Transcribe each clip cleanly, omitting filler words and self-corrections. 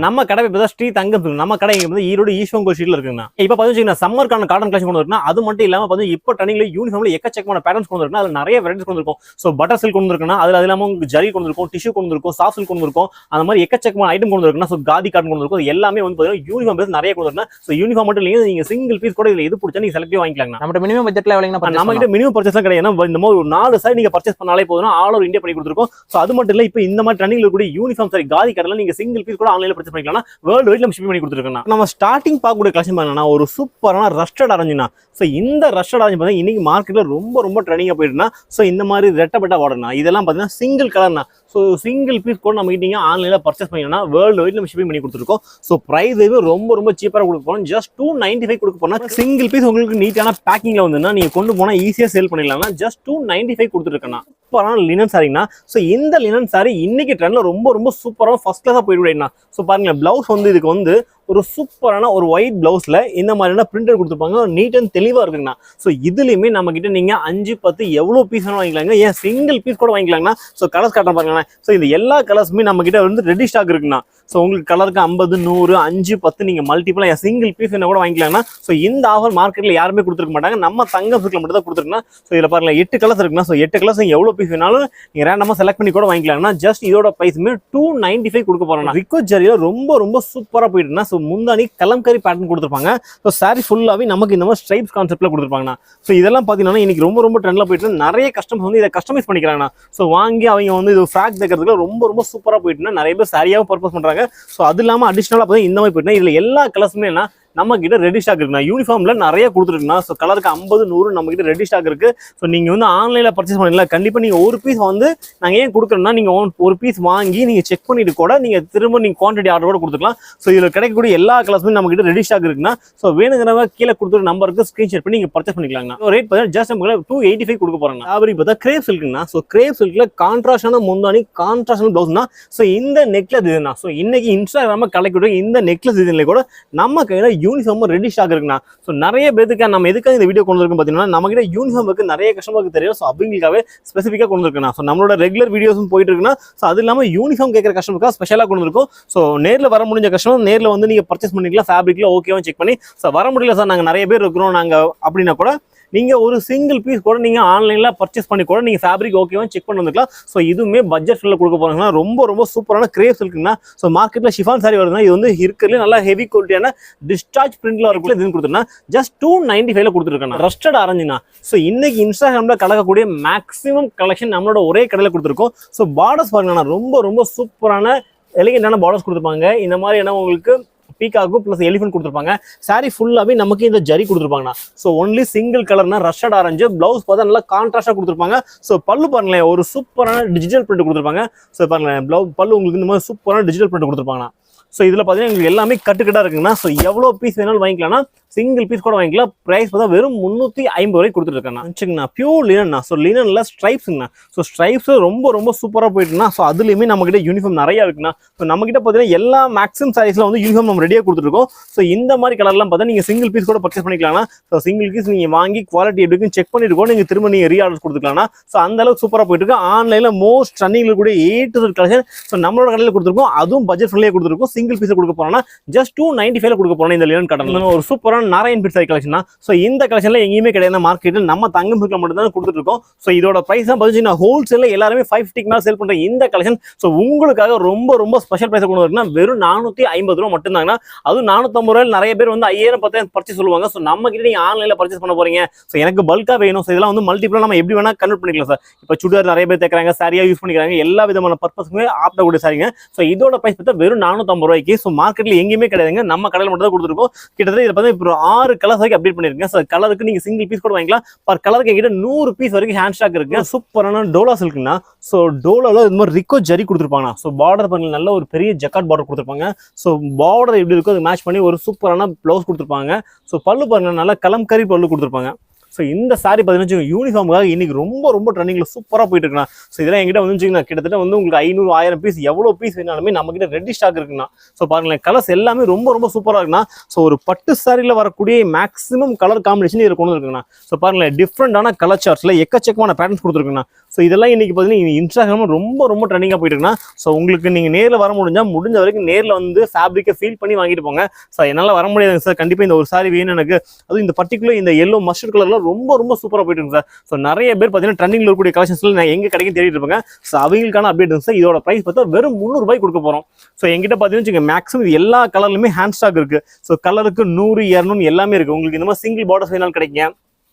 நம்ம கடை இப்போ ஸ்ரீ தங்கம் நம்ம கடை இங்க வந்து ஈரோடு ஈஸ்வரன் கோயில் ஸ்ட்ரீட்ல இருக்குங்க. இப்போ பாத்தீங்கன்னா சம்மர்க்கான காட்டன் கலெக்ஷன் கொண்டு வருதுன்னா அது மட்டும் இல்லாம பாத்தீங்கன்னா இப்போ ட்ரெண்டிங்ல யூனிஃபார்ம்ல எக்கச்சக்கமான பேட்டர்ன்ஸ் கொண்டு வருதுன்னா அது நிறைய வெரைட்டிஸ் கொண்டு இருக்கும். ஸோ பட்டர் சில்க் கொண்டு இருக்குன்னா அது இல்லாம உங்களுக்கு ஜரி கொண்டு இருக்கும், டிஷ்யூ கொண்டு இருக்கும், சாஃப்ட் சில்க் கொண்டு இருக்கும், அந்த மாதிரி எக்கச்சக்கமான ஐட்டம் கொண்டு இருக்குன்னா ஸோ காதி காட்டன் கொண்டு இருக்கும். எல்லாமே வந்து பாத்தீங்கன்னா யூனிஃபார்ம் பேஸ் நிறைய கொண்டு வருதுன்னா ஸோ யூனிஃபார்ம் மட்டும் இல்லைங்க, நீங்க சிங்கிள் பீஸ் கூட இதுல எது பிடிச்சா நீங்க செலக்ட் வாங்கிக்கலாம். நம்ம மினிமம் பட்ஜெட்ல எவ்வளவுனா நம்ம கிட்ட மினிமம் பர்ச்சேஸ் கிடையாது. இந்த மாதிரி ஒரு 4 சாரி நீங்க பர்ச்சேஸ் பண்ணாலே போதும், ஆல் ஓவர் இந்தியா பண்ணி கொடுத்துருக்கோம். ஸோ அது மட்டும் இல்ல இப்போ இந்த மாதிரி ட்ரெண்டிங்ல கூட யூனிஃபார்ம் சாரி காதி காட்டல நீங்க சிங்கிள் பீஸ் கூட ஆன்லைன்ல பர்ச்சேஸ் பண்ணிக்கலாம். வேர்ல்டு வைட் நம்ம ஷிப் பண்ணி கொடுத்துருக்கோம். நம்ம ஸ்டார்டிங் பார்க்கக்கூடிய கலெக்ஷன் பண்ணா ஒரு சூப்பரான ரஸ்டட் ஆரஞ்சுனா. ஸோ இந்த ரஸ்டட் ஆரஞ்சு பார்த்தீங்கன்னா இன்னைக்கு மார்க்கெட்ல ரொம்ப ட்ரெண்டிங்கா போயிட்டுனா. ஸோ இந்த மாதிரி ரெட்டப்பட்ட வாடர்னா இதெல்லாம் பார்த்தீங்கன்னா சிங்கிள் கலர்னா. ஸோ சிங்கிள் பீஸ் கூட நம்ம கிட்டீங்க ஆன்லைன்ல பர்ச்சேஸ் பண்ணினா வேர்ல்டு வைட் நம்ம ஷிப்பிங் பண்ணி கொடுத்துருக்கோம். ஸோ பிரைஸ் ரொம்ப சீப்பாக கொடுக்க போறோம். ஜஸ்ட் 295 கொடுக்க போனா சிங்கிள் பீஸ் உங்களுக்கு நீட்டான பேக்கிங்ல வந்துன்னா நீங்க கொண்டு போனா ஈஸியா சேல் பண்ணிடலாம். ஜஸ்ட் 295 கொடுத்துருக்கேன். சூப்பரான லினன் சாரினா. ஸோ இந்த லினன் சாரி இன்னைக்கு ட்ரெண்ட்ல ரொம்ப சூப்பராக ஃபர்ஸ்ட் கிளாஸா போயிடுவேன். ஸோ பாருங்க பிளவுஸ் வந்து இதுக்கு வந்து ஒரு சூப்பரான ஒரு ஒயிட் பிளவுஸ்ல இந்த மாதிரியான பிரிண்டர் கொடுத்துருப்பாங்க. நீட் அண்ட் தெளிவா இருக்குங்கண்ணா. ஸோ இதுலயுமே நம்ம கிட்ட நீங்க 5-10 எவ்வளவு பீஸ் வேணும் வாங்கிக்கலாங்க. ஏன் சிங்கிள் பீஸ் கூட வாங்கிக்கலாங்கண்ணா. ஸோ கலர்ஸ் காட்டுறேன் பாருங்களேன். ஸோ இந்த எல்லா கலர்ஸுமே நம்ம கிட்ட வந்து ரெடி ஸ்டாக் இருக்குண்ணா. ஸோ உங்களுக்கு கலருக்கு 50, 100, 5, 10 நீங்க மல்டிபிளா சிங்கிள் பீஸ் என்ன கூட வாங்கிக்கலாம்னா. ஸோ இந்த ஆஃபர் மார்க்கெட்ல யாருமே கொடுத்துருக்க மாட்டாங்க. நம்ம தங்கம் சில்க்ல மட்டும் தான் கொடுத்துருக்கோம். ஸோ இதுல பாருங்க 8 கலர்ஸ் இருக்குன்னா. ஸோ 8 கலர்ஸ் எவ்வளவு பீஸ் வேணாலும் நீங்க ரேண்டமா செலக்ட் பண்ணி கூட வாங்கிக்கலாம்னா. ஜஸ்ட் இதோட பிரைஸ்மே 295 கொடுக்க போறோம். ரிக்கோ ஜரியில ரொம்ப சூப்பரா போயிட்டுனா. ஸோ முந்தானி கலம்கரி பேட்டர்ன் கொடுத்துருப்பாங்க. ஸோ சாரி ஃபுல்லாவே நமக்கு இந்த மாதிரி ஸ்ட்ரைப்ஸ் கான்செப்ட்ல கொடுத்துருப்பாங்க. ஸோ இதெல்லாம் பாத்தீங்கன்னா இன்னைக்கு ரொம்ப ட்ரெண்ட்ல போயிட்டு நிறைய கஸ்டமர்ஸ் வந்து இதை கஸ்டமைஸ் பண்ணிக்கிறாங்க. ஸோ வாங்கி அவங்க வந்து இது ஃபிராக் தைக்கிறதுக்கு ரொம்ப சூப்பரா போயிட்டுனா நிறைய பேர் சாரியாவும் பர்பஸ் பண்றாங்க. ஸோ அது இல்லாம அடிஷனலா பார்த்தீங்கன்னா இந்த மாதிரி போயிட்டுனா இதுல எல்லா கலர்ஸுமே என்ன நம்ம கிட்ட ரெடி ஸ்டாக் இருக்குண்ணா. யூனிஃபார்ம்ல நிறைய கொடுத்துருக்குண்ணா. ஸோ கலருக்கு 50, 100 நம்ம கிட்ட ரெடி ஸ்டாக் இருக்கு. ஸோ நீங்க வந்து ஆன்லைன்ல பர்ச்சேஸ் பண்ணல கண்டிப்பா நீங்க ஒரு பீஸ் வந்து நாங்க ஏன் கொடுக்குறோம்னா நீங்க ஒரு பீஸ் வாங்கி நீங்க செக் பண்ணிட்டு கூட நீங்க திரும்ப நீங்க குவான்டிட்டி ஆர்டர் கூட கொடுத்துக்கலாம். ஸோ இதுல கிடைக்கக்கூடிய எல்லா கலர்ஸுமே நம்ம கிட்ட ரெடி ஸ்டாக் இருக்குன்னா. ஸோ வேணுங்கிறவங்க கீழே கொடுத்துரு நம்பருக்கு ஸ்கிரீன்ஷாட் பண்ணி நீங்க பர்ச்சேஸ் பண்ணிக்கலாங்க. ரேட் பார்த்தா ஜஸ்ட் நம்ம 285 கொடுக்க போறாங்க. அப்படி பார்த்தா கிரேப் சில்க்னா. ஸோ கிரேப் சில்க்ல கான்ட்ராஸ்டான முந்தானி கான்ட்ராஸ்டான பிளவுஸ்னா. ஸோ இந்த நெக்லஸ் இதுனா. ஸோ இன்னைக்கு இன்ஸ்டாகிராம கலெக்ட் இந்த நெக்லஸ் இதுல கூட நம்ம கையில யூனிஃபார்ம் ரெடி ஸ்டாக் இருக்குண்ணா. ஸோ நிறைய பேருக்கு நம்ம எதுக்காக இந்த வீடியோ கொண்டு இருக்கோம் பார்த்தீங்கன்னா நம்ம கிட்ட யூனிஃபார்முக்கு நிறைய கஸ்டமருக்கு தெரியும். ஸோ அப்படிங்களுக்காகவே ஸ்பெசிஃபிக்காக கொண்டு இருக்குண்ணா. ஸோ நம்மளோட ரெகுலர் வீடியோஸும் போயிட்டு இருக்குன்னா. ஸோ அது இல்லாமல் யூனிஃபார்ம் கேட்குற கஸ்டமருக்காக ஸ்பெஷலாக கொண்டு இருக்கும். ஸோ நேரில் வர முடிஞ்ச கஸ்டமர் நேரில் வந்து நீங்கள் பர்ச்சேஸ் பண்ணிக்கலாம். ஃபேப்ரிக்ல ஓகேவா செக் பண்ணி. ஸோ வர முடியல சார் நாங்கள் நிறைய பேர் இருக்கிறோம் நாங்கள் அப்படின்னா கூட நீங்க ஒரு சிங்கிள் பீஸ் கூட நீங்க ஆன்லைன்ல பர்ச்சேஸ் பண்ணி கூட நீங்க ஃபேப்ரிக் ஓகேவா செக் பண்ணி வந்துக்கலாம். ஸோ இதுவுமே பட்ஜெட் ஃபில்ல கொடுக்க போறாங்கன்னா ரொம்ப சூப்பரான கிரேப் சில்க்னா. ஸோ மார்க்கெட்ல ஷிஃபான் சாரி வருதுன்னா இது வந்து இருக்கிறதுல நல்லா ஹெவி குவாலிட்டியான டிஸ்சார்ஜ் பிரிண்ட்ல இருக்குள்ள இதுன்னு கொடுத்துருன்னா ஜஸ்ட் 295 கொடுத்துருக்கேன். ரஸ்டட் ஆரஞ்சுனா. ஸோ இன்னைக்கு இன்ஸ்டாகிராம்ல கலக்கக்கூடிய மேக்ஸிமம் கலெக்ஷன் நம்மளோட ஒரே கடையில கொடுத்துருக்கோம். ஸோ பார்டர்ஸ் பாருங்கன்னா ரொம்ப சூப்பரான எலிகென்டான பார்டர்ஸ் கொடுத்துருப்பாங்க. இந்த மாதிரி என்ன உங்களுக்கு பீகாக்கு பிளஸ் எலிஃபென்ட் கொடுத்துருப்பாங்க. சாரி ஃபுல்லாவே நமக்கு இந்த ஜரி கொடுத்துருப்பாங்கண்ணா. ஸோ ஒன்லி சிங்கிள் கலர்னா ரஷ்டட் ஆரஞ்சு. பிளவுஸ் பார்த்தா நல்லா கான்ட்ராஸ்டா கொடுத்துருப்பாங்க. ஸோ பல்லு பாருங்களேன் ஒரு சூப்பரான டிஜிட்டல் பிரிண்ட் கொடுத்துருப்பாங்க. ஸோ பாருங்களேன் பல்லு உங்களுக்கு இந்த மாதிரி சூப்பரான டிஜிட்டல் பிரிண்ட் கொடுத்துருப்பாங்கண்ணா. ஸோ இதில் பார்த்தீங்கன்னா உங்களுக்கு எல்லாமே கட்டுக்கட்டாக இருக்குங்கண்ணா. ஸோ எவ்வளோ பீஸ் வேணாலும் வாங்கிக்கலாம்னா சிங்கிள் பீஸ் கூட வாங்கிக்கலாம். ப்ரைஸ் பார்த்தா வெறும் 350 வரைக்கும் கொடுத்துருக்கேன். வச்சுக்கண்ணா பியூர் லினன்னா. ஸோ லினன்ல ஸ்ட்ரைப்ஸ்ங்கண்ணா. ஸோ ஸ்ட்ரைப்ஸ் ரொம்ப சூப்பராக போயிட்டுனா. ஸோ அதுலேயுமே நம்ம கிட்ட யூனிஃபார்ம் நிறைய இருக்குண்ணா. ஸோ நம்ம கிட்ட பார்த்தீங்கன்னா எல்லா மேக்ஸிமம் சாரீஸ்ல வந்து யூனிஃபார்ம் நம்ம ரெடியாக கொடுத்துருக்கோம். ஸோ இந்த மாதிரி கலர்லாம் பார்த்தா நீங்கள் சிங்கிள் பீஸ் கூட பர்ச்சேஸ் பண்ணிக்கலாம்னா. ஸோ சிங்கிள் பீஸ் நீங்கள் வாங்கி குவாலிட்டி எப்படி இருக்குன்னு செக் பண்ணிட்டு கூட நீங்கள் திரும்ப நீங்கள் ரீஆர்டர் கொடுத்துக்கலாம்னா. ஸோ அந்த அளவுக்கு சூப்பராக போயிட்டு இருக்கு. ஆன்லைனில் மோஸ்ட் ரன்னிங்ல கூட 8 கலெக்ஷன் ஸோ நம்மளோட கடையில் கொடுத்துருக்கோம். அதுவும் பட்ஜெட் ஃப்ரெண்ட்லியாக கொடுத்துருக்கோம். சிங்கிள் பீஸ் கொடுக்க போறோம்னா ஜஸ்ட் 295 கொடுக்க போறோம். இந்த லினன் காட்டன் ஒரு சூப்பரான Narayanpet sari collection. So இந்த கலெக்ஷன்ல எங்கேயுமே கிடையாது. மார்க்கெட்டில் நம்ம தங்கம் சில்க்ல மட்டும் தான் கொடுத்துட்டு இருக்கோம். ஸோ இதோட பிரைஸ் தான் பார்த்தீங்கன்னா ஹோல்சேல்ல எல்லாருமே 550 மேல சேல் பண்ற இந்த கலெக்ஷன். ஸோ உங்களுக்காக ரொம்ப ஸ்பெஷல் பிரைஸ் கொண்டு வருதுன்னா வெறும் 450 ரூபா மட்டும் தாங்கன்னா. அதுவும் 450 ரூபாய் நிறைய பேர் வந்து 5000 10,000 பர்ச்சேஸ் சொல்லுவாங்க. ஸோ நம்ம கிட்ட நீங்க ஆன்லைன்ல பர்ச்சேஸ் பண்ண போறீங்க. ஸோ எனக்கு பல்கா வேணும். ஸோ இதெல்லாம் வந்து மல்டிபிளா நம்ம எப்படி வேணா கன்வெர்ட் பண்ணிக்கலாம் சார். இப்போ சுடிதார் நிறைய பேர் தைக்கிறாங்க, சாரியா யூஸ் பண்ணிக்கிறாங்க. எல்லா விதமான பர்பஸ்க்குமே ஆப்டக்கூடிய சாரிங்க. ஸோ இதோட பிரைஸ் பார்த்தா வெறும் 450 ரூபாய்க்கு. ஸோ மார்க்கெட்ல எங்கேயுமே கிடையாதுங்க. நம்ம கடையில் மட்டும் தான் கொடுத்துருக்கோம். கிட்டத்தட்ட இதை பார்த்து இப்போ 6 கலர்ஸ் வரைக்கும் அப்டேட் பண்ணிருக்கேன். ஸோ கலருக்கு நீங்க சிங்கிள் பீஸ் கூட வாங்கிக்கலாம். பர் கலருக்கு எங்கிட்ட 100 பீஸ் வரைக்கும் ஹேண்ட் ஸ்டாக் இருக்கு. சூப்பரான டோலா சில்க்னா. ஸோ டோலால இது மாதிரி ரிக்கோ ஜரி கொடுத்துருப்பாங்க. ஸோ பார்டர் பண்ணி நல்ல ஒரு பெரிய ஜக்காட் பார்டர் கொடுத்துருப்பாங்க. ஸோ பார்டர் எப்படி இருக்கோ அது மேட்ச் பண்ணி ஒரு சூப்பரான பிளவுஸ் கொடுத்துருப்பாங்க. ஸோ பல்லு பாருங்க நல்லா கலம்கரி பல்லு கொடுத்துருப்பாங்க. ஸோ இந்த சாரி பார்த்தீங்கன்னா யூனிஃபார்முக்காக இன்னைக்கு ரொம்ப ட்ரெண்டிங்ல சூப்பராக போயிட்டு இருக்குண்ணா. ஸோ இதெல்லாம் எங்கிட்ட வந்துச்சுங்கன்னா கிட்டத்தட்ட வந்து உங்களுக்கு 500 1000 பீஸ் எவ்வளோ பீஸ் வேணாலுமே நம்ம கிட்ட ரெடி ஸ்டாக் இருக்குண்ணா. ஸோ பாருங்களேன் கலர்ஸ் எல்லாமே ரொம்ப சூப்பராக இருக்குண்ணா. ஸோ ஒரு பட்டு சாரியில் வரக்கூடிய மேக்ஸிமம் கலர் காம்பினேஷன் இதில் கொண்டு இருக்குங்கண்ணா. ஸோ பாருங்களேன் டிஃப்ரெண்டான கலர் சார்ட்ஸ்ல எக்கச்சக்கமான பேட்டர்ன்ஸ் கொடுத்துருக்குண்ணா. ஸோ இதெல்லாம் இன்னைக்கு பார்த்தீங்கன்னா இன்ஸ்டாகிராம் ரொம்ப ரொம்ப ட்ரெண்டிங்காக போயிட்டு இருக்குன்னா, ஸோ உங்களுக்கு நீங்கள் நேரில் வர முடிஞ்ச வரைக்கும் நேரில் வந்து ஃபேப்ரிக்கை ஃபீல் பண்ணி வாங்கிட்டு போங்க. ஸோ என்னால் வர முடியாதுங்க சார், கண்டிப்பாக இந்த ஒரு சாரி வேணும் எனக்கு, அதுவும் இந்த பர்டிகுலர் இந்த எல்லோ மஸ்டர்ட் கலர்லாம் ரொம்ப ரொம்ப சூப்பராக போயிட்டு இருக்கு சார். ஸோ நிறைய பேர் பார்த்தீங்கன்னா ட்ரெண்டிங்கில் இருக்கக்கூடிய கலெக்ஷன்ஸ்ல நான் எங்கே கிடைக்கும் தேடிட்டு இருப்பாங்க. ஸோ அவங்களுக்கான அப்டேட் சார். இதோட ப்ரைஸ் பார்த்தா வெறும் 300 ரூபாய் கொடுக்க போகிறோம். ஸோ எங்கிட்ட பார்த்தீங்கன்னா மேக்ஸிமம் இது எல்லா கலர்லுமே ஹேண்ட் ஸ்டாக் இருக்கு. ஸோ கலருக்கு 100, 200 எல்லாமே இருக்கு. உங்களுக்கு இந்த மாதிரி சிங்கிள் பார்டர்ஸ் வேணாலும் கிடைக்கும்,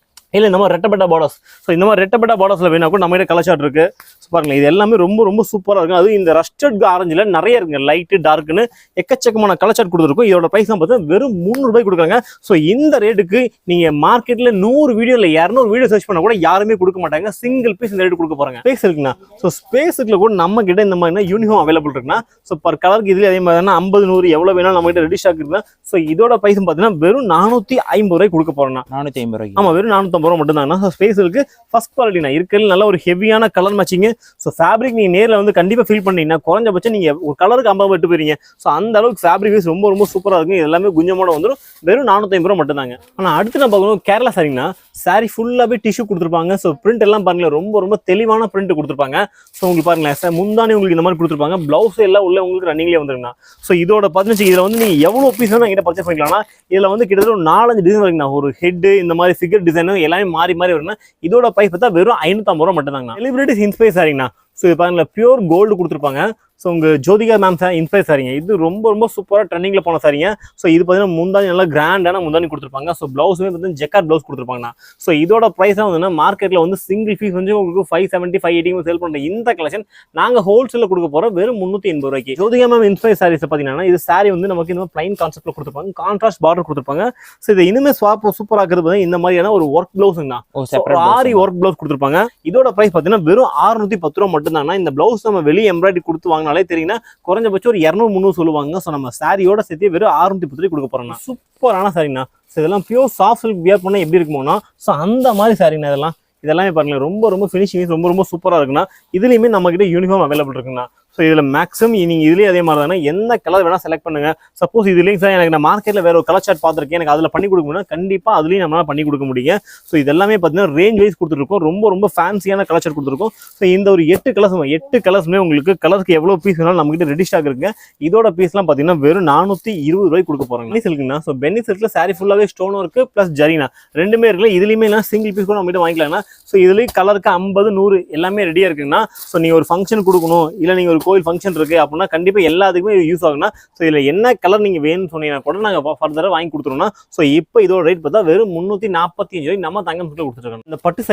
இல்லை இந்த மாதிரி ரெட்டப்பட்ட பார்டர்ஸ். ஸோ இந்த மாதிரி ரெட்டப்பட்ட பார்டர்ஸில் வேணா கூட நம்ம கிட்ட கலர் சார்ட் இருக்கு. ஸோ பாருங்க இது எல்லாமே ரொம்ப ரொம்ப சூப்பராக இருக்கும். அதுவும் இந்த ரஸ்டட் ஆரஞ்சில் நிறைய இருக்குங்க, லைட்டு டார்க்குன்னு எக்கச்சக்கமான கலர் சார்ட் கொடுத்துருக்கும். இதோட ப்ரைஸ் பார்த்தீங்கன்னா வெறும் 300 ரூபாய் கொடுக்குறாங்க. ஸோ இந்த ரேட்டுக்கு நீங்கள் மார்க்கெட்டில் 100 வீடியோ இல்லை 200 வீடியோ சர்ச் பண்ணால் கூட யாருமே கொடுக்க மாட்டாங்க. சிங்கிள் பீஸ் இந்த ரேட்டு கொடுக்க போகிறாங்க. ஸ்பேஸ் இருக்குண்ணா. ஸோ ஸ்பேஸுக்குள்ள கூட நம்ம கிட்ட இந்த மாதிரி யூனிஃபார்ம் அவைலபிள் இருக்குன்னா, ஸோ பர் கலருக்கு இதுலேயே அதே மாதிரி 50, 100 எவ்வளோ வேணாலும் நம்ம கிட்ட ரெடி ஸ்டாக் இருக்குன்னா, ஸோ இதோட ப்ரைஸ் பார்த்தீங்கன்னா வெறும் 450 ரூபாய் கொடுக்க போகிறோம். 450 ரூபாய். ஆமாம், வெறும் 450 ரூபா மட்டும் தாங்கண்ணா. ஸ்பேஸ் இருக்கு, ஃபர்ஸ்ட் குவாலிட்டினா இருக்கிறது நல்ல ஒரு ஹெவியான கலர் மேட்சிங். ஸோ ஃபேப்ரிக் நீங்க நேரில் வந்து கண்டிப்பா ஃபீல் பண்ணீங்கன்னா குறைஞ்சபட்சம் நீங்க ஒரு கலருக்கு 50 விட்டு போயிருங்க. ஸோ அந்த அளவுக்கு ஃபேப்ரிக் வைஸ் ரொம்ப ரொம்ப சூப்பரா இருக்கும். இது எல்லாமே குஞ்சமோட வந்துடும். வெறும் 450 ரூபா மட்டும் தாங்க. ஆனா அடுத்து நான் பார்க்கணும் கேரளா சாரிங்கன்னா, சாரி ஃபுல்லாவே டிஷ்யூ கொடுத்துருப்பாங்க. ஸோ பிரிண்ட் எல்லாம் பாருங்க ரொம்ப ரொம்ப தெளிவான பிரிண்ட் கொடுத்துருப்பாங்க. ஸோ உங்களுக்கு பாருங்களேன், முந்தானி உங்களுக்கு இந்த மாதிரி கொடுத்துருப்பாங்க. பிளவுஸ் எல்லாம் உள்ள உங்களுக்கு ரன்னிங்லேயே வந்துருங்கண்ணா. ஸோ இதோட 15 இதுல வந்து நீங்க எவ்வளவு பீஸ் வேணும் எங்கிட்ட பர்ச்சேஸ் பண்ணிக்கலாம்னா, இதுல வந்து கிட்டத்தட்ட ஒரு 4-5 டிசைன் இருக்குண்ணா. ஒரு ஹெட் இந்த மாதிரி ஃபிகர் டிசைன் எல்லாமே மாறி மாறி வரும்னா, இதோட ப்ரைஸ் பார்த்தா வெறும் 550 ரூபா மட்டும் தாங்க. Celebrities inspire சாரிங்கண்ணா. ஸோ இது பாருங்களேன், பியூர் கோல்டு கொடுத்துருப்பாங்க. ஸோ உங்கள் ஜோதிகா மேம் இன்ஸ்பைர் சாரிங்க. இது ரொம்ப ரொம்ப சூப்பராக ட்ரெண்டிங்கில் போன சாரிங்க. ஸோ இது பார்த்தீங்கன்னா முந்தானி நல்லா கிராண்டான முந்தானி கொடுத்துருப்பாங்க. ஸோ ப்ளவுஸுமே பார்த்தீங்கன்னா ஜெக்கார்ட் ப்ளவுஸ் கொடுத்துருப்பாங்கண்ணா. ஸோ இதோட ப்ரைஸ் வந்து மார்க்கெட்டில் வந்து சிங்கிள் பீஸ் வந்து உங்களுக்கு 570, 580 சேல் பண்ணுற இந்த கலெக்ஷன் நாங்கள் ஹோல்சேலில் கொடுக்க போகிறோம் வெறும் 380 ரூபாய்க்கு. ஜோதிகா மேம் இன்ஸ்பைர் சாரீஸ் பார்த்தீங்கன்னா இது சாரி வந்து நமக்கு இந்த பிளைன் கான்செப்ட்டில் கொடுத்துருப்பாங்க. கான்ட்ராஸ்ட் பார்டர் கொடுத்துருப்பாங்க. ஸோ இதை இனிமேல் சூப்பராக இருக்கிறது இந்த மாதிரியான ஒரு ஒர்க் ப்ளவுஸுங்கண்ணா. ஆரி ஒர்க் ப்ளவுஸ் கொடுத்துருப்பாங்க. இதோட ப்ரைஸ் பார்த்தீங்கன்னா வெறும் 610 ரூபா மட்டும் தாங்கண்ணா. இந்த ப்ளவுஸ் நம்ம வெளியே எம்ப்ராய்டரி கொடுத்து வாங்கினாலே தெரியுங்கன்னா குறைஞ்சபட்சம் ஒரு 200-300 சொல்லுவாங்க. ஸோ நம்ம சாரியோட சேர்த்து வெறும் 610 கொடுக்க போறோம்னா சூப்பரான சாரிங்கண்ணா. ஸோ இதெல்லாம் பியூர் சாஃப்ட் சில்க் வியர் பண்ணா எப்படி இருக்குமோனா, ஸோ அந்த மாதிரி சாரிங்கண்ணா. இதெல்லாமே பாருங்க ரொம்ப ரொம்ப ஃபினிஷிங் ரொம்ப ரொம்ப சூப்பராக இருக்குண்ணா. இதுலையுமே நம்ம கிட்ட யூனிஃபார்ம் அவைலபிள் இருக்குண்ணா. ஸோ இதில் மேக்ஸிமம் நீங்கள் இதுலேயே அதே மாதிரி தானே எந்த கலர் வேணால் செலக்ட் பண்ணுங்க. சப்போஸ் இதுலேயும் சார் எனக்கு நான் மார்க்கெட்டில் வேற ஒரு கலர் சார்ட் பார்த்துருக்கேன், எனக்கு அதில் பண்ணி கொடுக்க முடியும், கண்டிப்பாக அதுலேயும் நம்மளால் பண்ணி கொடுக்க முடியும். ஸோ இதெல்லாமே பார்த்தீங்கன்னா ரேஞ்ச் வைஸ் கொடுத்துருக்கோம். ரொம்ப ரொம்ப ஃபேன்சியான கலர் சார்ட் கொடுத்துருக்கோம். ஸோ இந்த ஒரு 8 கலர்ஸுமே உங்களுக்கு கலருக்கு எவ்வளோ பீஸ் வேணாலும் நம்மகிட்ட ரெடி ஸ்டாக் இருக்குங்க. இதோட பீஸ்லாம் பார்த்தீங்கன்னா வெறும் 420 ரூபாய் கொடுக்க போகிறாங்க. பென்னி சில்க்குண்ணா. ஸோ பென்னி சில்கில் சாரி ஃபுல்லாகவே ஸ்டோனும் இருக்குது ப்ளஸ் ஜரினா ரெண்டுமே இருக்குல்ல. இதுலேயுமே எல்லாம் சிங்கிள் பீஸ் கூட நம்மகிட்ட வாங்கிக்கலாம்னா. ஸோ இதுலேயும் கலருக்கு 50, 100 எல்லாமே ரெடியாக இருக்குங்கன்னா, ஸோ நீங்கள் ஒரு ஃபங்க்ஷன் கொடுக்கணும், இல்லை நீங்கள் ஒரு கோயில் ஃபங்க்ஷன் இருக்குது அப்படின்னா கண்டிப்பாக எல்லாத்துக்குமே யூஸ் ஆகும்னா. ஸோ இதில் என்ன கலர் நீங்கள் வேணும்னு சொன்னீங்கன்னா கூட நாங்கள் ஃபர்தராக வாங்கி கொடுத்துருவோம்னா. ஸோ இப்போ இதோட ரேட் பார்த்தா வெறும் 345 ரூபாய் நம்ம தங்கம் சுட்டு கொடுத்துருக்கோம். இந்த பட்டு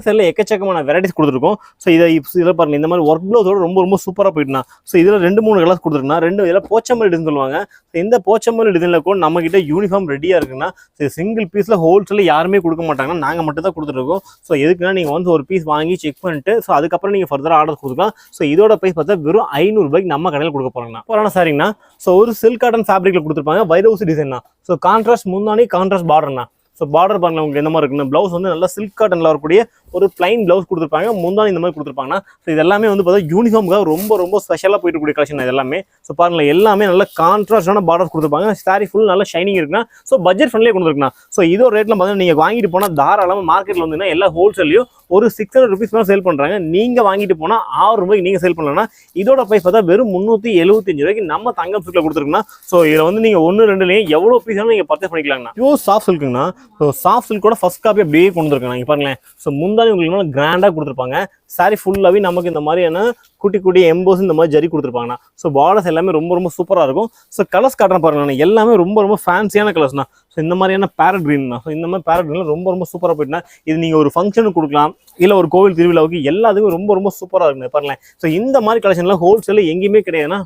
சைடில் எக்கச்சக்கமான வெரைட்டிஸ் கொடுத்துருக்கோம். ஸோ இதில் பாருங்க இந்த மாதிரி ஒர்க் ப்ளவுஸோட ரொம்ப ரொம்ப சூப்பராக போயிட்டுனா. ஸோ இதில் 2-3 கலர்ஸ் கொடுத்துருக்குன்னா, 2 இதில் போச்சம்பள்ளி டிசைன் சொல்லுவாங்க. ஸோ இந்த போச்சம்பள்ளி டிசைனில் கூட நம்ம கிட்ட யூனிஃபார்ம் ரெடியாக இருக்குன்னா, சிங்கிள் பீஸில் ஹோல்சேலில் யாருமே கொடுக்க மாட்டாங்கன்னா நாங்கள் மட்டும் தான் கொடுத்துருக்கோம். ஸோ எதுக்குன்னா நீங்கள் வந்து ஒரு பீஸ் வாங்கி செக் பண்ணிட்டு ஸோ அதுக்கப்புறம் நீங்கள் ஃபர்தராக ஆர்டர் கொடுக்கலாம். ஸோ இதோட ப்ரைஸ் பார்த்தா வெறும் 500 ரூபாய்க்கு நம்ம கடையில் கொடுக்க போறாங்கண்ணா. போறான சாரிங்கண்ணா. ஸோ ஒரு சில்க் காட்டன் ஃபேப்ரிக்ல கொடுத்துருப்பாங்க. வைரவுஸ் டிசைன்னா. ஸோ கான்ட்ராஸ்ட் முந்தானி கான்ட்ராஸ்ட் பார்டர்னா. ஸோ பார்டர் பாருங்க உங்களுக்கு எந்த மாதிரி இருக்குன்னு. பிளவுஸ் வந்து நல்லா சில்க் காட்டன்ல வரக்கூடிய ஒரு பிளைன் பிளவுஸ் கொடுத்துருப்பாங்க. முந்தானி இந்த மாதிரி கொடுத்துருப்பாங்கன்னா. ஸோ இது எல்லாமே வந்து பார்த்தா யூனிஃபார்முக்காக ரொம்ப ரொம்ப ஸ்பெஷலாக போயிட்டு கூடிய கலெக்ஷன் இது எல்லாமே. ஸோ பாருங்க எல்லாமே நல்ல கான்ட்ராஸ்டான பார்டர் கொடுத்துருப்பாங்க. சாரி ஃபுல் நல்ல ஷைனிங் இருக்குன்னா. ஸோ பட்ஜெட் ஃப்ரெண்ட்லியே கொடுத்துருக்குண்ணா. ஸோ இதோ ரேட்ல பார்த்தீங்கன்னா நீங்கள் வாங்கிட்டு போனால் தாராளமாக மார்க்கெட்டில் வந்து எல்லா ஹோல்சேல்லையும் ஒரு 600 ருபீஸ் மேலே சேல் பண்ணுறாங்க. நீங்கள் வாங்கிட்டு போனால் 6 ரூபாய்க்கு நீங்கள் சேல் பண்ணலன்னா இதோட ப்ரைஸ் பார்த்தா வெறும் 375 ரூபாய்க்கு நம்ம தங்கம் சில்கில் கொடுத்துருக்குன்னா. ஸோ இதில் வந்து நீங்கள் 1-2லையும் எவ்வளோ பீஸ் வேணும் நீங்கள் பர்ச்சேஸ் பண்ணிக்கலாங்கண்ணா. பியூர் சாஃப்ட் சில்க்குங்கண்ணா. ஸோ சாஃப்ட் சில்கோட ஃபர்ஸ்ட் காப்பி அப்படியே கொண்டு வந்துருக்காங்க. நீங்கள் பாருங்களேன். ஸோ முந்தானி உங்களுக்கு கிராண்டாக கொடுத்துருப்பாங்க. சாரி ஃபுல்லாகவே நமக்கு இந்த மாதிரியான குட்டி குட்டி எம்போஸ் இந்த மாதிரி ஜரி கொடுத்துருப்பாங்கண்ணா. ஸோ பார்டர்ஸ் எல்லாமே ரொம்ப ரொம்ப சூப்பராக இருக்கும். ஸோ கலர்ஸ் காட்டுறேன் பாருங்கண்ணா. எல்லாமே ரொம்ப ரொம்ப ஃபேன்சியான கலர்ஸ்ண்ணா. ஸோ இந்த மாதிரியான பேரட் கிரீன்ண்ணா. ஸோ இந்த மாதிரி பேரட் கிரீன் ரொம்ப ரொம்ப சூப்பராக போயிட்டுனா. இது நீங்கள் ஒரு ஃபங்க்ஷனுக்கு கொடுக்கலாம், இல்லை ஒரு கோவில் திருவிழாவுக்கு எல்லாத்துக்கும் ரொம்ப ரொம்ப சூப்பராக இருக்குங்க பாருங்களேன். ஸோ இந்த மாதிரி கலெக்ஷன்லாம் ஹோல்சேலில் எங்கேயுமே கிடையாதுன்னா.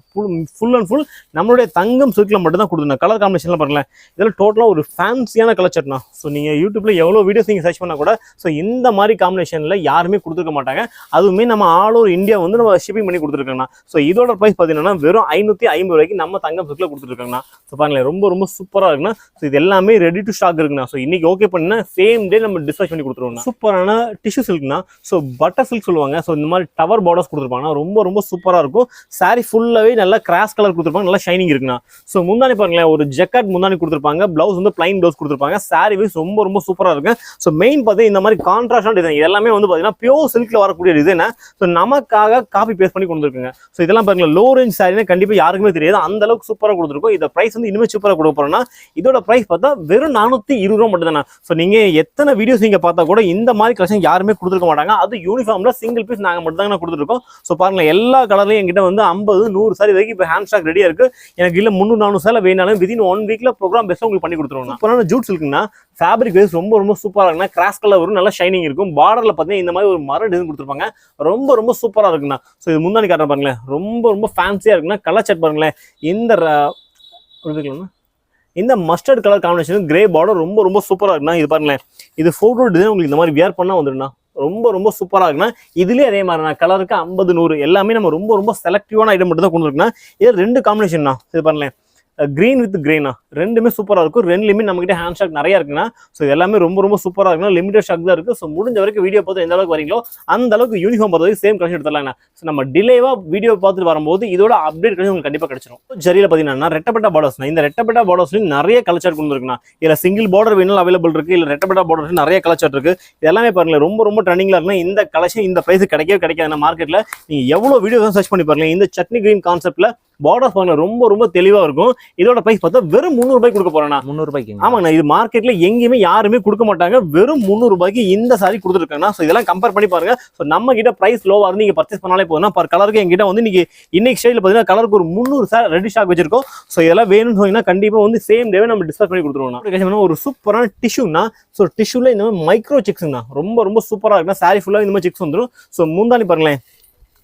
ஃபுல் அண்ட் ஃபுல் நம்மளுடைய தங்கம் சில்கில் மட்டும் தான் கொடுத்துருந்தேன். கலர் காம்பினேஷன்லாம் பாருங்களேன். இதெல்லாம் டோட்டலாக ஒரு ஃபேன்சியான கலர் சார்ட்னா. ஸோ நீங்கள் யூடியூப்ல எவ்வளோ வீடியோஸ் நீங்கள் சர்ச் பண்ணால் கூட ஸோ இந்த மாதிரி காம்பினேஷனில் யாருமே கொடுத்துருக்க மாட்டாங்க. அதுவுமே நம்ம ஆல் ஓவர் இந்தியா வந்து நம்ம ஷிப்பிங் பண்ணி கொடுத்துருக்காங்கண்ணா. ஸோ இதோட ப்ரைஸ் பார்த்தீங்கன்னா வெறும் 550 ரூபாய்க்கு நம்ம தங்கம் சில்க்ல கொடுத்துருக்காங்கண்ணா. ஸோ பாருங்களேன் ரொம்ப ரொம்ப சூப்பராக இருக்குண்ணா. ஸோ இது எல்லாமே ரெடி டு ஸ்டாக் இருக்குண்ணா. ஸோ இன்னைக்கு ஓகே பண்ணா சேம் டே நம்ம டிஸ்பேச் பண்ணி கொடுத்துருவோம். சூப்பரான டிஷ்யூ சில்க்னா, ஸோ பட்டர் சில்க் சொல்லுவாங்க. ஸோ இந்த மாதிரி டவர் பார்டர்ஸ் கொடுத்துருப்பாங்க, ரொம்ப ரொம்ப சூப்பராக இருக்கும். சாரி ஃபுல்லாகவே நல்லா கிராஸ் கலர் கொடுத்துருப்பாங்க, நல்லா ஷைனிங் இருக்குண்ணா. ஸோ முந்தானி பாருங்களேன் ஒரு ஜெக்கட் முந்தானி கொடுத்துருப்பாங்க, பிளவுஸ் வந்து பிளைன் பிளவுஸ் கொடுத்துருப்பாங்க. சாரி வைஸ் ரொம்ப ரொம்ப சூப்பராக இருக்கு. ஸோ மெயின் பார்த்தீங்கன்னா இந்த மாதிரி கான்ட்ராஸ்டான டிசைன் எல்லாமே வந்து பார்த்தீங்கன்னா பியூர் சில்க்ல வரக்கூடிய டிசைனை ஸோ நமக்காக காப்பி பேஸ்ட் பண்ணி கொடுத்துருக்குங்க. ஸோ இதெல்லாம் பாருங்க லோ ரேஞ்ச் சாரினா கண்டிப்பாக யாருக்குமே தெரியாது, அந்த அளவுக்கு சூப்பராக கொடுத்துருக்கோம். இந்த பிரைஸ் வந்து இனிமேல் சூப்பராக கொடுக்க போறோம்னா இதோட பிரைஸ் பார்த்தா வெறும் 420 ரூபா மட்டும் தானே. ஸோ நீங்க எத்தனை வீடியோஸ் நீங்க பார்த்தா கூட இந்த மாதிரி கலெக்ஷன் யாருமே கொடுத்துருக்க மாட்டாங்க. அது யூனிஃபார்ம்ல சிங்கிள் பீஸ் நாங்கள் மட்டும் தான் கொடுத்துருக்கோம். ஸோ பாருங்க எல்லா கலர்லையும் எங்கிட்ட வந்து 50-100 சாரி வரைக்கும் இப்போ ஹேண்ட் ஸ்டாக் ரெடியா இருக்கு. எனக்கு இல்லை 300-400 சாரி வேணாலும் விதின் 1 வீக்ல ப்ரோக்ராம் பெஸ்ட் உங்களுக்கு பண்ணி கொடுத்துருவோம். சூப்பரான ஜூட் சில்க்னா ஃபேப்ரிக் வைஸ் ரொம்ப ரொம்ப சூப்பராக இருக்குன்னா, கிராஸ் கலர் வரும், நல்லா ஷைனிங் இருக்கும். பார்டர்ல பார்த்தீங்கன்னா இந்த மாதிரி ஒரு மர டிசைன் கொடுத்துருப்பாங்க, ரொம்ப ரொம்ப சூப்பராக இருக்குண்ணா. ஸோ இது முந்தானி காட்டுற பாருங்களேன் ரொம்ப ரொம்ப ஃபேன்சியா இருக்குன்னா. கலர் செட் பாருங்களேன், இந்த mustard colour combination grey border ரொம்ப ரொம்ப சூப்பராக இருக்குண்ணா. இது பாருங்களேன், இது ஃபோட்டோ டிசைன் உங்களுக்கு இந்த மாதிரி வியர் பண்ணா வந்துடுண்ணா, ரொம்ப ரொம்ப சூப்பராக இருக்குன்னா. இதுலேயே அதே மாதிரி நான் கலருக்கு 50-100 எல்லாமே நம்ம ரொம்ப ரொம்ப செலக்டிவான ஐட்டம் மட்டும் தான் கொண்டு இருக்குன்னா. இது 2 காம்பினேஷன் தான். இது பாருங்களேன் கிரீன் வித் கிரேனா ரெண்டுமே சூப்பராக இருக்கும். 2 லிமிட் நம்ம கிட்ட ஹேண்ட் ஸ்டாக் நிறைய இருக்குன்னா. ஸோ எல்லாமே ரொம்ப ரொம்ப சூப்பராக இருக்குன்னா, லிமிடெட் ஸ்டாக் தான் இருக்கு. ஸோ முடிஞ்ச வரைக்கும் வீடியோ பார்த்து எந்த அளவுக்கு வரீங்களோ அந்த அளவுக்கு யூனிஃபார்ம் பார்த்து சேம் கலெக்ஷன் எடுத்துடலாங்கண்ணா. ஸோ நம்ம டிலேவா வீடியோ பார்த்துட்டு வரும்போது இதோட அப்டேட் கலெக்ஷன் உங்களுக்கு கண்டிப்பாக கிடைச்சிடும். சரியில் பார்த்தீங்கன்னா ரெட்டப்பட்ட பார்டர்ஸ், இந்த ரெட்டப்பட்ட பார்டர்ஸ்லையும் நிறைய கலர் கொண்டு இருக்குண்ணா. இதில் சிங்கிள் பார்டர் வேணாலும் அவைலபிள் இருக்கு, இல்லை ரெட்டப்பட்ட பார்டர்ஸ் நிறைய கலர் இருக்கு. இதெல்லாமே பாருங்க ரொம்ப ரொம்ப ட்ரெண்டிங்ல இருக்குன்னா. இந்த கலெக்ஷன் இந்த பிரைஸ் கிடைக்கவே கிடைக்காது மார்க்கெட்ல. நீங்க எவ்வளவு வீடியோ சர்ச் பண்ணி பாருங்க. இந்த சட்னி கிரீன் கான்செப்ட்ல பார்டர்ஸ் பாருங்க ரொம்ப ரொம்ப தெளிவா இருக்கும். இதோட பிரைஸ் பார்த்தா வெறும் 300 ரூபாய்க்கு கொடுக்க போறேன். 300 ரூபாய்க்கு? ஆமாங்கண்ணா, இது மார்க்கெட்ல எங்கேயுமே யாருமே கொடுக்க மாட்டாங்க. வெறும் 300 ரூபாய்க்கு இந்த சாரி கொடுத்துருக்காங்க. ஸோ இதெல்லாம் கம்பேர் பண்ணி பாருங்க. ஸோ நம்ம கிட்ட பிரைஸ் லோவா இருந்து நீங்க பர்ச்சேஸ் பண்ணாலே போதும். பர் கலருக்கு எங்கிட்ட வந்து இன்னைக்கு ஸ்டைல பார்த்தீங்கன்னா கலருக்கு ஒரு 300 சார் ரெடி ஸ்டாக் வச்சிருக்கோம். ஸோ இதெல்லாம் வேணும்னு சொன்னீங்கன்னா கண்டிப்பா வந்து சேம் டேவே நம்ம டிஸ்பேச் பண்ணி கொடுத்துருவோம். ஒரு சூப்பரான டிஷ்யூனா, ஸோ டிஷ்யூல இந்த மாதிரி மைக்ரோ செக்ஸ்னா ரொம்ப ரொம்ப சூப்பரா இருக்குன்னா. சாரி ஃபுல்லா இந்த மாதிரி செக்ஸ் வந்துடும். ஸோ முந்தானி பாருங்களேன்,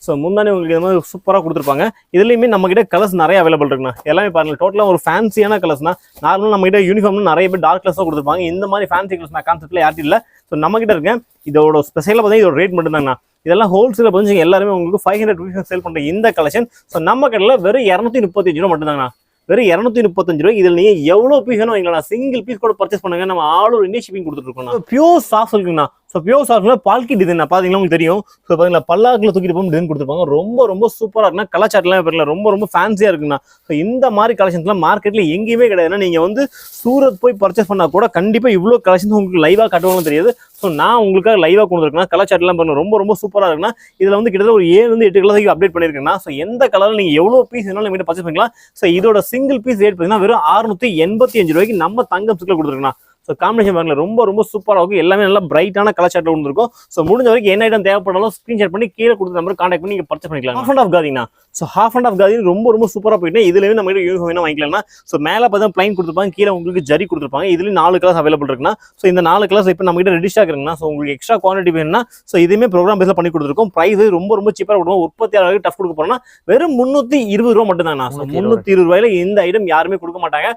ஸோ முந்தானி உங்களுக்கு இந்த மாதிரி சூப்பராக கொடுத்துருப்பாங்க. இதுலேயுமே நம்ம கிட்ட கலர்ஸ் நிறைய அவைலபிள் இருக்குண்ணா. எல்லாமே பாருங்க டோட்டலாக ஒரு ஃபேன்சியான கலர்ஸ்னா. நார்மலாக நம்ம கிட்ட யூனிஃபார்ம் நிறைய பேர் டார்க் கலர்ஸாக கொடுத்துருப்பாங்க. இந்த மாதிரி ஃபேன்சி கலர்ஸ் நான் கான்செப்ட்ல யார்ட்டும் இல்லை. ஸோ நம்ம கிட்ட இருக்கேன். இதோட ஸ்பெஷலாக பார்த்தீங்கன்னா இதோட ரேட் மட்டும் தாங்கண்ணா. இதெல்லாம் ஹோல்சேல வந்து எல்லாருமே உங்களுக்கு 500 ரூபீஸ் சேல் பண்ணுற இந்த கலெக்ஷன் ஸோ நம்ம கடையில் வெறும் 235 ரூபா மட்டும் தாங்கண்ணா. வெறும் 235 ரூபாய். இதில் நீங்க எவ்வளவு பீஸ் வேணும் வைங்களா, சிங்கிள் பீஸ் கூட பர்ச்சேஸ் பண்ணுங்க. நம்ம ஆல் ஓவர் இந்தியா ஷிப்பிங் கொடுத்துட்டு இருக்கோம். பியூர் சாஃப்ட் இருக்குண்ணா. ஸோ பியூர் சாஃப்ட்ல பால்கி டிசைன் பாத்தீங்கன்னா உங்களுக்கு தெரியும். ஸோ பாத்தீங்களா பல்லாக்கில் தூக்கிட்டு போகும் டிசைன் கொடுத்துருப்பாங்க. ரொம்ப ரொம்ப சூப்பரா இருக்குன்னா. கலாச்சாரம்லாம் பாருங்களா ரொம்ப ரொம்ப ஃபேன்சியா இருக்குண்ணா. ஸோ இந்த மாதிரி கலெக்ஷன்ஸ்லாம் மார்க்கெட்ல எங்கேயுமே கிடையாதுன்னா. நீங்க வந்து சூரத் போய் பர்ச்சேஸ் பண்ணா கூட கண்டிப்பா இவ்வளோ கலெக்ஷன்ஸ் உங்களுக்கு லைவா காட்டுவாங்கன்னு தெரியாது. ஸோ நான் உங்களுக்காக லைவா கொண்டு இருக்கேன். கலாச்சாரம்லாம் பாருங்க ரொம்ப ரொம்ப சூப்பரா இருக்குன்னா. இதுல வந்து கிட்டத்தட்ட ஒரு 7-8 கலர் அப்டேட் பண்ணிருக்கேன்னா. ஸோ எந்த கலர்ல நீங்க எவ்வளவு பீஸ் வேணாலும் நீங்க பர்ச்சேஸ் பண்ணிக்கலாம். ஸோ இதோட சிங்கிள் பீஸ் ரேட் பார்த்தீங்கன்னா வெறும் 685 ரூபாய்க்கு நம்ம தங்கம் சில்க்ல கொடுத்துருக்கோம். ஸோ காம்பினேஷன் பாருங்க ரொம்ப ரொம்ப சூப்பராக இருக்கும். எல்லாமே நல்லா பிரைட்டான கலர் சார்ட்ல வந்துருக்கும். ஸோ முடிஞ்ச வரைக்கும் என்ன ஐட்டம் தேவைப்பட்டாலும் ஸ்கிரீன்ஷாட் பண்ணி கீழே கொடுத்த நம்பர் கான்டாக்ட் பண்ணி நீங்க பர்ச்சேஸ் பண்ணிக்கலாம். ஹாஃப் அண்ட் ஆஃப் காதிங்கண்ணா. So half and half khadi ரொம்ப ரொம்ப சூப்பராக போயிட்டு இதுலேயும் நம்ம கிட்ட யூனிஃபார்ம் வேணும் வாங்கிக்கலாம். ஸோ மேலே பார்த்தா பிளைன் கொடுத்துருப்பாங்க, கீழே உங்களுக்கு ஜரி கொடுத்துருப்பாங்க. இதுலேயும் 4 கலர்ஸ் அவைலபிள் இருக்குன்னா. ஸோ இந்த 4 கலர்ஸ் இப்போ நம்ம கிட்ட ரெடி ஸ்டாக் இருக்குன்னா. ஸோ உங்களுக்கு எக்ஸ்ட்ரா குவான்டிட்டி வேணும்னா ஸோ இதுவுமே ப்ரோக்ராம் பேஸ்ல பண்ணி கொடுத்துருக்கோம். பிரைஸ் ரொம்ப ரொம்ப சீப்பாக கொடுக்கும். உற்பத்தியாளருக்கு டஃப் கொடுக்க போறோம்னா வெறும் 320 ரூபா மட்டும் தாங்கண்ணா. ஸோ 320 ரூபாயில இந்த ஐட்டம் யாருமே கொடுக்க மாட்டாங்க.